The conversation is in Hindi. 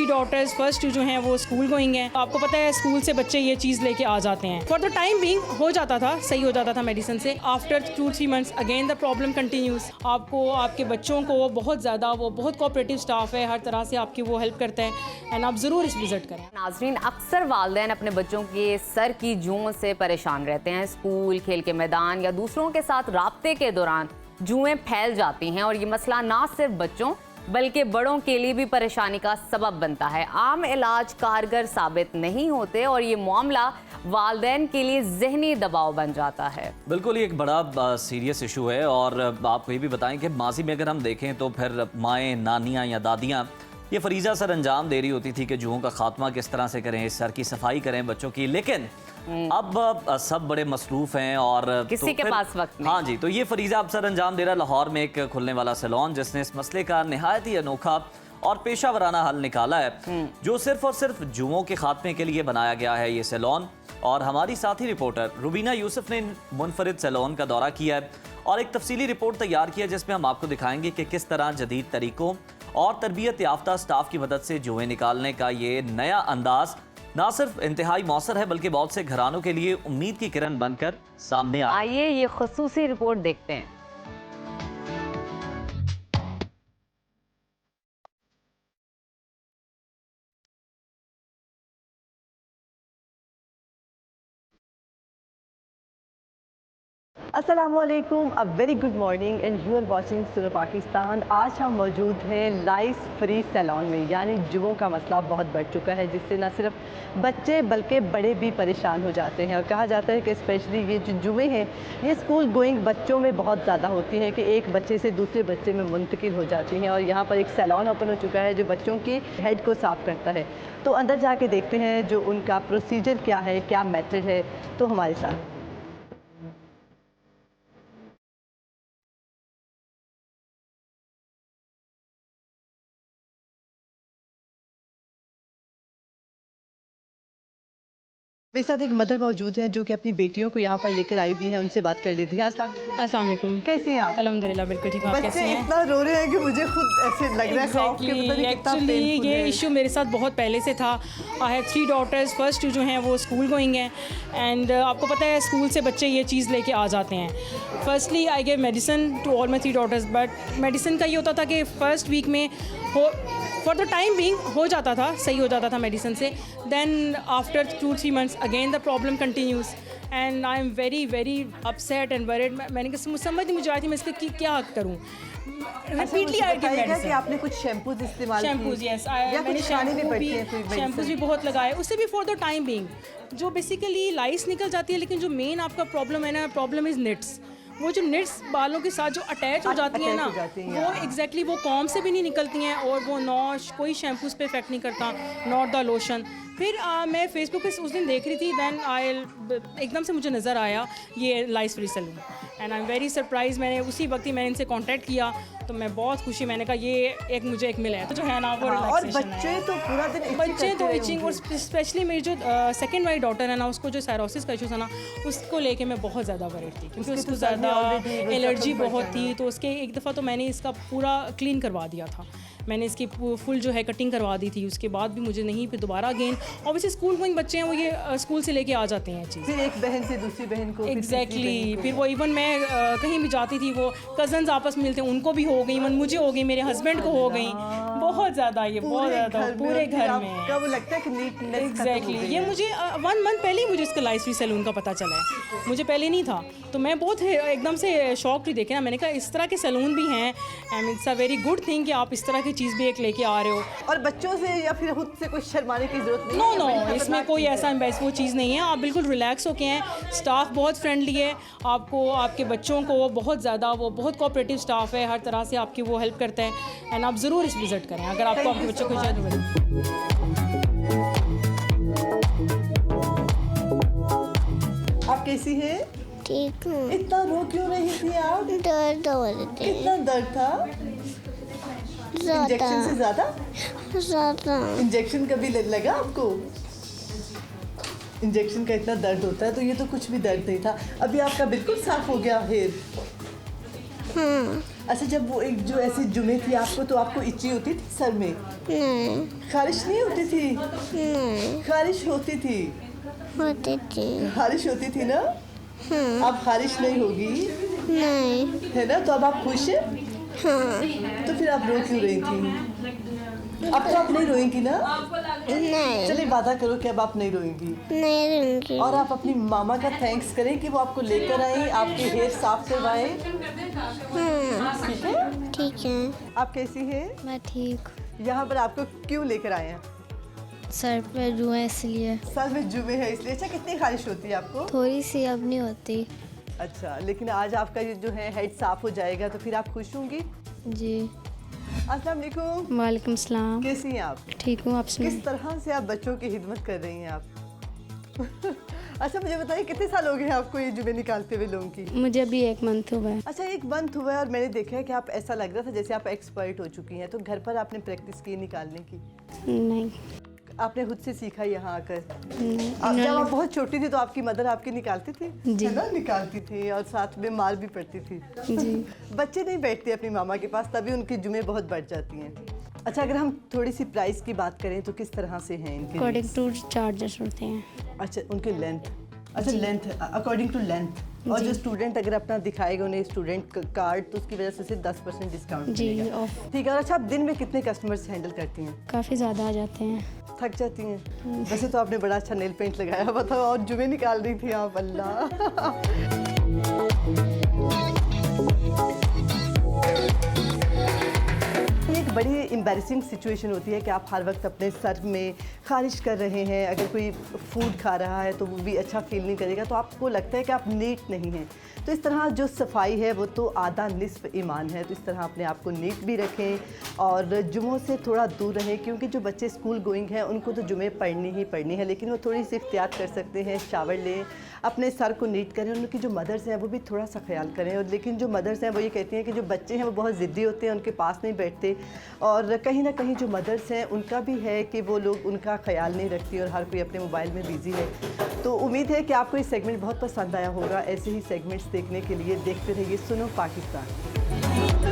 3 डॉटर्स, फर्स्ट जो हैं वो स्कूल गोइंग हैं। आपको पता है स्कूल से बच्चे ये चीज़ लेके आ जाते हैं। फॉर द टाइम बीइंग हो जाता था, सही हो जाता था मेडिसिन से। After 2-3 months again the problem continues. आपको आपके बच्चों को बहुत ज़्यादा वो बहुत कोऑपरेटिव स्टाफ है, हर तरह से आपकी वो हेल्प करता है एंड आप ज़रूर इस विज़िट करें। नाज़रीन, अक्सर वालिदैन अपने बच्चों के सर की जुओं से परेशान रहते हैं। स्कूल, खेल के मैदान या दूसरों के साथ राब्ते के दौरान जुएं फैल जाती हैं और ये मसला ना सिर्फ बच्चों बल्कि बड़ों के लिए भी परेशानी का सबब बनता है। आम इलाज कारगर साबित नहीं होते और ये मामला वालिदैन के लिए ज़हनी दबाव बन जाता है। बिल्कुल, ये एक बड़ा सीरियस इशू है। और आपको ये भी बताएं कि माजी में अगर हम देखें तो फिर माएँ, नानियाँ या दादियाँ ये फरीज़ा सर अंजाम दे रही होती थी कि जुओं का खात्मा किस तरह से करें, सर की सफाई करें बच्चों की। लेकिन अब सब बड़े मसरूफ़ हैं और किसी के पास वक्त नहीं। हाँ जी, तो ये फरीज़ा अब सर अंजाम दे रहा लाहौर में एक खुलने वाला सैलून, जिसने इस मसले का नहायत ही अनोखा और पेशा वराना हल निकाला है, जो सिर्फ और सिर्फ जुओं के खात्मे के लिए बनाया गया है ये सैलून। और हमारी साथी रिपोर्टर रुबीना यूसुफ ने मुनफरिद सैलून का दौरा किया है और एक तफसीली रिपोर्ट तैयार किया, जिसमें हम आपको दिखाएंगे कि किस तरह जदीद तरीकों और तरबियत याफ्ता स्टाफ की मदद से जुएं निकालने का ये नया अंदाज ना सिर्फ इंतहाई मौसर है बल्कि बहुत से घरानों के लिए उम्मीद की किरण बनकर सामने आइए ये खुसूसी रिपोर्ट देखते हैं। अस्सलामुअलैकुम, a very good morning and you are watching Suno Pakistan. आज हम मौजूद हैं लाइस फ्री सैलून में। यानी जुओं का मसला बहुत बढ़ चुका है, जिससे न सिर्फ बच्चे बल्कि बड़े भी परेशान हो जाते हैं। और कहा जाता है कि स्पेशली ये जो जुएं हैं ये स्कूल गोइंग बच्चों में बहुत ज़्यादा होती हैं कि एक बच्चे से दूसरे बच्चे में मुंतकिल हो जाती हैं। और यहाँ पर एक सैलून ओपन हो चुका है जो बच्चों की हेड को साफ़ करता है। तो अंदर जाके देखते हैं जो उनका प्रोसीजर क्या है, क्या मेथड है। तो हमारे साथ मेरे साथ एक मदर मौजूद है जो कि अपनी बेटियों को यहाँ पर लेकर आई हुई है। उनसे बात कर लेती है। अस्सलाम वालेकुम। कैसी हैं आप? अल्हम्दुलिल्लाह बिल्कुल ठीक। आप कैसे बच्चे हैं? इतना रो रहे हैं कि मुझे खुद ऐसे लग रहा है खौफ के पता नहीं कितना एक्चुअली पेनफुल ये है। इशू मेरे साथ बहुत पहले से था। आई हैव 3 डॉटर्स, फर्स्ट जो हैं वो स्कूल गोइंग हैं एंड आपको पता है स्कूल से बच्चे ये चीज़ लेके आ जाते हैं। Firstly I give medicine to all my 3 daughters, but medicine का ये होता था कि फ़र्स्ट वीक में हो फॉर द टाइम बीइंग हो जाता था, सही हो जाता था मेडिसिन से। Then after 2-3 months again the problem continues and I am very very upset and worried. मैंने कहा समझ नहीं मुझे आई थी मैं इसका क्या करूँ। रिपीटली आई गिव मेडिसिन। कि आपने कुछ शैम्पूज इस्तेमाल किए? शैम्पूज, यस, मैंने शैम्पूज भी बहुत लगाए। उससे भी फॉर द टाइम बीइंग जो बेसिकली लाइस निकल जाती है, लेकिन जो मेन आपका प्रॉब्लम है ना, प्रॉब्लम इज़ निट्स। वो जो निट्स बालों के साथ जो अटैच हो जाती हैं ना, वो एग्जैक्टली वो कॉम से भी नहीं निकलती हैं और वो कोई शैम्पूज़ पे इफेक्ट नहीं करता, नॉट द लोशन। फिर मैं फेसबुक पे उस दिन देख रही थी, दैन एकदम से मुझे नज़र आया ये lice free salon and I am very surprise. मैंने उसी वक्त ही मैंने इनसे कांटेक्ट किया तो मैं बहुत खुशी, मैंने कहा ये मुझे एक मिला है तो जो है ना वो और बच्चे तो पूरा दिन बच्चे तो इचिंग, और स्पेशली मेरी जो सेकंड वाली डॉटर है ना, उसको जो सायरोसिस का इशू था ना, उसको लेके मैं बहुत ज़्यादा वरीड थी क्योंकि उसको ज़्यादा एलर्जी बहुत थी। तो उसके एक दफ़ा तो मैंने इसका पूरा क्लीन करवा दिया था, मैंने इसकी फुल जो है कटिंग करवा दी थी। उसके बाद भी मुझे नहीं, फिर दोबारा अगेन ऑब्वियसली स्कूल गोइंग बच्चे हैं वो ये स्कूल से लेके आ जाते हैं चीज़, फिर एक बहन से दूसरी बहन को, एग्जैक्टली। फिर वो इवन मैं कहीं भी जाती थी वो कज़न्स आपस में मिलते हैं, उनको भी हो गई, इवन मुझे हो गई, मेरे हस्बैंड को हो गई, बहुत ज़्यादा, ये बहुत ज़्यादा पूरे घर में। वो लगता है कि नीटनेस एग्जैक्टली। ये मुझे 1 मंथ पहले ही मुझे इसका लाइस फ्री सैलून का पता चला है, मुझे पहले नहीं था। तो मैं बहुत एकदम से शौक थी देखे ना, मैंने कहा इस तरह के सैलून भी हैं and it's a very good thing कि आप इस तरह की चीज़ भी एक लेके आ रहे हो। और बच्चों से या फिर खुद से कुछ शर्माने की जरूरत नहीं। नो, इसमें कोई ऐसा वो चीज़ नहीं है। आप बिल्कुल रिलैक्स होके हैं, स्टाफ बहुत फ्रेंडली है, आपको आपके बच्चों को बहुत ज़्यादा वो बहुत कोऑपरेटिव स्टाफ है, हर तरह से आपकी वो हेल्प करता है एंड आप ज़रूर इस विज़िट करें अगर आपको आपके बच्चों को आप कैसी हैं? ठीक हूँ। इतना रो क्यों रही थी आप? दर्द हो रही थी। कितना दर्द था? इंजेक्शन से ज़्यादा? इंजेक्शन कभी लगा आपको? इंजेक्शन का इतना दर्द होता है, तो ये तो कुछ भी दर्द नहीं था। अभी आपका बिल्कुल साफ हो गया हेयर। अच्छा, जब वो एक जो ऐसे जुमे थी आपको, तो आपको इच्ची होती थी सर में? नहीं खारिश नहीं होती थी? नहीं खारिश होती थी। होती थी खारिश होती थी ना? अब खारिश नहीं होगी, नहीं है ना? तो अब आप खुश हैं? हाँ तो फिर आप रो क्यों रही थी? अब तो आप नहीं रोएंगी ना? नहीं चलिए वादा करो कि अब आप नहीं रोएंगी। नहीं रहूँगी और आप अपनी मामा का थैंक्स करें कि वो आपको लेकर आई, आपके हेयर साफ करवाए। हाँ ठीक है? ठीक है आप कैसी हैं? मैं ठीक। यहाँ पर आपको क्यों लेकर आए हैं? सर पे जुए इसलिए सर में जुमे है इसलिए। अच्छा, कितनी खारिश होती है आपको? थोड़ी सी अब नहीं होती। अच्छा, लेकिन आज आपका ये जो है हेड साफ हो जाएगा तो फिर आप खुश होंगी? जी। अस्सलाम वालेकुम। वालेकुम सलाम। कैसी हैं आप? ठीक हूँ, आप सुनाइए। किस तरह से आप बच्चों की खिदमत कर रही हैं आप? अच्छा, मुझे बताइए कितने साल हो गए हैं आपको ये जुमे निकालते हुए लोगों की? मुझे अभी 1 मंथ हुआ है। अच्छा, 1 मंथ हुआ है और मैंने देखा है कि आप ऐसा लग रहा था जैसे आप एक्सपर्ट हो चुकी हैं। तो घर पर आपने प्रैक्टिस की निकालने की? नहीं आपने खुद से सीखा यहाँ आकर? नहीं, अब जब आप बहुत छोटी थी तो आपकी मदर आपकी निकालती थी? जी। है ना, निकालती थी और साथ में मार भी पड़ती थी। जी। बच्चे नहीं बैठते अपनी मामा के पास, तभी उनकी जुमे बहुत बढ़ जाती हैं। अच्छा, अगर हम थोड़ी सी प्राइस की बात करें तो किस तरह से हैं इनके? अकॉर्डिंग टू चार्जेस होते हैं। अच्छा, उनके लेंथ। अच्छा, लेंथ अकॉर्डिंग टू लेंथ। और जो स्टूडेंट अगर अपना दिखाएगा उन्हें स्टूडेंट कार्ड, तो उसकी वजह से सिर्फ 10% डिस्काउंट जी, मिलेगा। ऑफ। ठीक है। और अच्छा, आप दिन में कितने कस्टमर्स हैंडल करती हैं? काफ़ी ज़्यादा आ जाते हैं। थक जाती हैं? वैसे तो आपने बड़ा अच्छा नेल पेंट लगाया हुआ था और जुमे निकाल रही थी आप। अल्लाह। एक बड़ी एम्बैरेसिंग सिचुएशन होती है कि आप हर वक्त अपने सर में खारिश कर रहे हैं। अगर कोई फूड खा रहा है तो वो भी अच्छा फील नहीं करेगा, तो आपको लगता है कि आप नीट नहीं हैं। तो इस तरह जो सफाई है वो तो आधा निस्फ ईमान है। तो इस तरह अपने आप को नीट भी रखें और जुमों से थोड़ा दूर रहें, क्योंकि जो बच्चे स्कूल गोइंग हैं उनको तो जुमे पढ़नी ही पढ़नी है, लेकिन वो थोड़ी सी एहतियात कर सकते हैं। शावर लें, अपने सर को नीट करें। उनकी जो मदर्स हैं वो भी थोड़ा सा ख्याल करें। और लेकिन जो मदर्स हैं वो ये कहती हैं कि जो बच्चे हैं वो बहुत ज़िद्दी होते हैं, उनके पास नहीं बैठते। और कहीं ना कहीं जो मदर्स हैं उनका भी है कि वो लोग उनका ख्याल नहीं रखती और हर कोई अपने मोबाइल में बिज़ी है। तो उम्मीद है कि आपको ये सेगमेंट बहुत पसंद आया होगा। ऐसे ही सेगमेंट्स देखने के लिए देखते रहिए सुनो पाकिस्तान।